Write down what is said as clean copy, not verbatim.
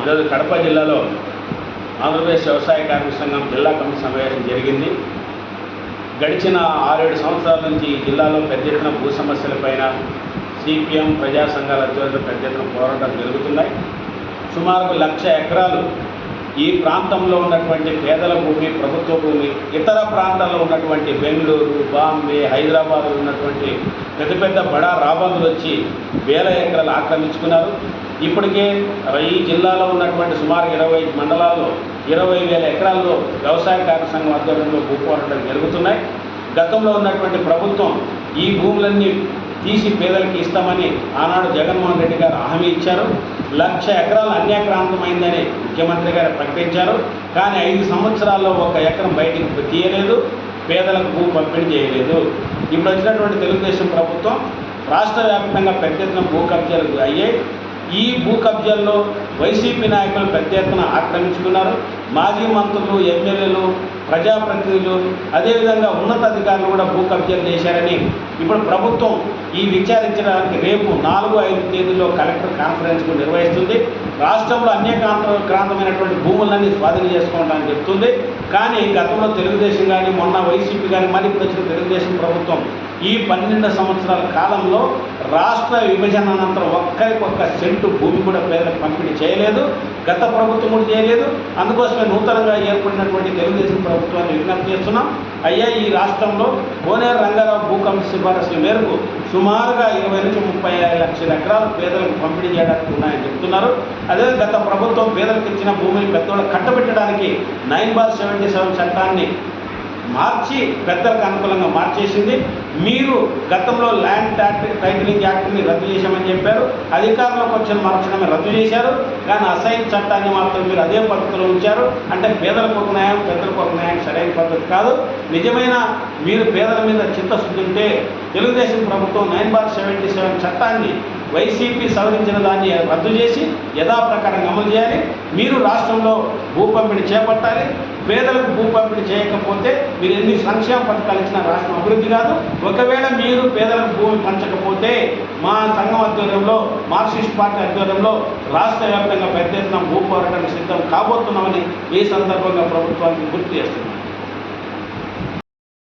ఈరోజు కడప జిల్లాలో ఆంధ్రప్రదేశ్ వ్యవసాయ కార్మిక సంఘం జిల్లా కమిటీ సమావేశం జరిగింది. గడిచిన 6-7 సంవత్సరాల నుంచి ఈ జిల్లాలో పెద్ద ఎత్తున భూ సమస్యలపైన సిపిఎం ప్రజా సంఘాల ఆధ్వర్యంలో పెద్ద ఎత్తున పోరాటాలు జరుగుతున్నాయి. సుమారు 1,00,000 ఎకరాలు ఈ ప్రాంతంలో ఉన్నటువంటి పేదల భూమి, ప్రభుత్వ భూమి, ఇతర ప్రాంతాల్లో ఉన్నటువంటి బెంగళూరు, బాంబే, హైదరాబాద్లో ఉన్నటువంటి పెద్ద పెద్ద బడా రాబందులు వచ్చి 1,000 ఎకరాలు ఆక్రమించుకున్నారు. ఇప్పటికే ఈ జిల్లాలో ఉన్నటువంటి సుమారు 20 మండలాల్లో 20,000 ఎకరాల్లో వ్యవసాయ కార్మిక సంఘం ఆధ్వర్యంలో భూ పోరాటాలు జరుగుతున్నాయి. గతంలో ఉన్నటువంటి ప్రభుత్వం ఈ భూములన్నీ తీసి పేదలకి ఇస్తామని ఆనాడు జగన్మోహన్ రెడ్డి గారు హామీ ఇచ్చారు. 1,00,000 ఎకరాలు అన్యాక్రాంతమైందని ముఖ్యమంత్రి గారు ప్రకటించారు. కానీ 5 సంవత్సరాల్లో 1 ఎకరం బయటికి తీయలేదు, పేదలకు భూ పంపిణీ చేయలేదు. ఇప్పుడు వచ్చినటువంటి తెలుగుదేశం ప్రభుత్వం రాష్ట్ర వ్యాప్తంగా పెద్ద ఎత్తున భూ కబ్జాలు అయ్యాయి. ఈ భూ కబ్జాల్లో వైసీపీ నాయకులు పెద్ద ఎత్తున ఆక్రమించుకున్నారు. మాజీ మంత్రులు, ఎమ్మెల్యేలు, ప్రజాప్రతినిధులు, అదేవిధంగా ఉన్నతాధికారులు కూడా భూ కబ్జాలు చేశారని ఇప్పుడు ప్రభుత్వం ఈ విచారించడానికి రేపు 4-5 తేదీల్లో కలెక్టర్ కాన్ఫరెన్స్ నిర్వహిస్తుంది. రాష్ట్రంలో అన్యాక్రాంతమైనటువంటి భూములన్నీ స్వాధీనం చేసుకోవడానికి చెప్తుంది. కానీ గతంలో తెలుగుదేశం కానీ, మొన్న వైసీపీ కానీ, మరి ఇప్పుడు వచ్చిన తెలుగుదేశం ప్రభుత్వం ఈ 12 సంవత్సరాల కాలంలో రాష్ట్ర విభజన అనంతరం ఒక్క సెంటు భూమి కూడా పేదలకు పంపిణీ చేయలేదు. గత ప్రభుత్వం కూడా చేయలేదు. అందుకోసమే నూతనంగా ఏర్పడినటువంటి తెలుగుదేశం ప్రభుత్వాన్ని విజ్ఞప్తి చేస్తున్నాం. అయ్యా, ఈ రాష్ట్రంలో కోనేరు రంగారావు భూ కమిటీ సిఫారసుల మేరకు సుమారుగా 20-35 లక్షల ఎకరాలు పేదలకు పంపిణీ చేయడానికి ఉన్నాయని చెప్తున్నారు. అదే గత ప్రభుత్వం పేదలకు ఇచ్చిన భూమిని పెద్దోళ్ళకు కట్టబెట్టడానికి 9/77 చట్టాన్ని మార్చి పెద్దలకు అనుకూలంగా మార్చేసింది. మీరు గతంలో ల్యాండ్ టైటిలింగ్ యాక్ట్ని రద్దు చేశామని చెప్పారు. అధికారంలోకి వచ్చిన మరుక్షణమే రద్దు చేశారు. కానీ అసైన్ చట్టాన్ని మాత్రం మీరు అదే పద్ధతిలో ఉంచారు. అంటే పేదలకు ఒక న్యాయం, పెద్దలకు ఒక న్యాయం సరైన పద్ధతి కాదు. నిజమైన మీరు పేదల మీద చిత్తశుద్ధి ఉంటే తెలుగుదేశం ప్రభుత్వం 9/77 చట్టాన్ని వైసీపీ సవరించిన దాన్ని రద్దు చేసి యథాప్రకారంగా అమలు చేయాలి. మీరు రాష్ట్రంలో భూ పంపిణీ చేపట్టాలి. పేదలకు భూ పంపిణీ చేయకపోతే మీరు ఎన్ని సంక్షేమ పథకాలు ఇచ్చినా రాష్ట్రం అభివృద్ధి కాదు. ఒకవేళ మీరు పేదలకు భూమి పంచకపోతే మా సంఘం ఆధ్వర్యంలో, మార్క్సిస్ట్ పార్టీ ఆధ్వర్యంలో రాష్ట్ర వ్యాప్తంగా పెద్ద ఎత్తున భూ పోరాటానికి సిద్ధం కాబోతున్నామని ఈ సందర్భంగా ప్రభుత్వానికి గుర్తు చేస్తున్నాం.